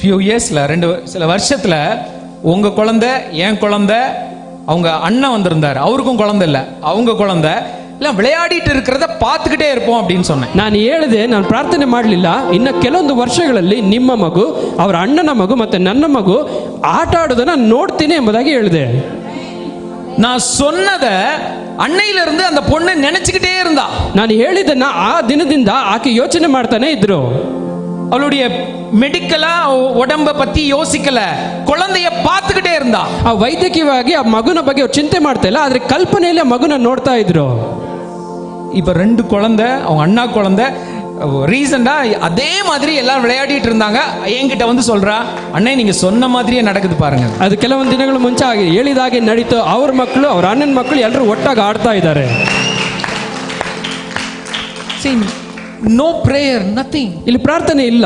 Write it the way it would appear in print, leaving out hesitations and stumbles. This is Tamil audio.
ஃபியூ இயர்ஸ்ல சில வருஷத்துல உங்க குழந்தை, என் குழந்தை, அவங்க அண்ணன் வந்திருந்தாரு, அவருக்கும் குழந்தை இல்லை, அவங்க குழந்தை எல்லாம் விளையாடிட்டு இருக்கிறத பார்த்துக்கிட்டே இருப்போம் அப்படின்னு சொன்னேன். ನಾನು ಹೇಳಿದೆ, ನಾನು ಪ್ರಾರ್ಥನೆ ಮಾಡಲಿಲ್ಲ, ಇನ್ನು ಕೆಲವೊಂದು ವರ್ಷಗಳಲ್ಲಿ ನಿಮ್ಮ ಮಗು, ಅವರ ಅಣ್ಣನ ಮಗು ಮತ್ತೆ ನನ್ನ ಮಗು ಆಟ ಆಡೋದನ್ನ ನೋಡ್ತೀನಿ ಎಂಬುದಾಗಿ ಹೇಳಿದೆ. நான் சொன்னத அன்னையில இருந்து அந்த பொண்ணு நினைச்சுக்கிட்டே இருந்தா. ನಾನು ಹೇಳಿದ್ದನ್ನ ಆ ದಿನದಿಂದ ಆಕೆ ಯೋಚನೆ ಮಾಡ್ತಾನೆ ಇದ್ರು. அவளுடைய மெடிக்கலா உடம்ப பத்தி யோசிக்கல, குழந்தைய பார்த்துக்கிட்டே இருந்தா. ಆ ವೈದ್ಯಕೀಯವಾಗಿ ಆ ಮಗುನ ಬಗ್ಗೆ ಅವ್ರು ಚಿಂತೆ ಮಾಡ್ತಾ ಇಲ್ಲ, ಆದ್ರೆ ಕಲ್ಪನೆಯಲ್ಲಿ ಆ ಮಗುನ ನೋಡ್ತಾ ಇದ್ರು. இப்ப 2 குழந்தை, அவங்க அண்ணா குழந்தை, ரீசெண்டா அதே மாதிரி எல்லாரும் விளையாடிட்டு இருந்தாங்க. என்கிட்ட வந்து சொல்றா, அண்ணே நீங்க சொன்ன மாதிரியே நடக்குது பாருங்க. ಅದು ಕೆಲವೊಂದು ದಿನಗಳ ಮುಂಚೆ ಹೇಳಿದಾಗೆ ನಡೀತು. ಅವ್ರ ಮಕ್ಕಳು, ಅವ್ರ ಅಣ್ಣನ ಮಕ್ಕಳು ಎಲ್ಲರೂ ಒಟ್ಟಾಗಿ ಆಡ್ತಾ ಇದ್ದಾರೆ. See, no prayer, nothing. ಇಲ್ಲಿ ಪ್ರಾರ್ಥನೆ ಇಲ್ಲ.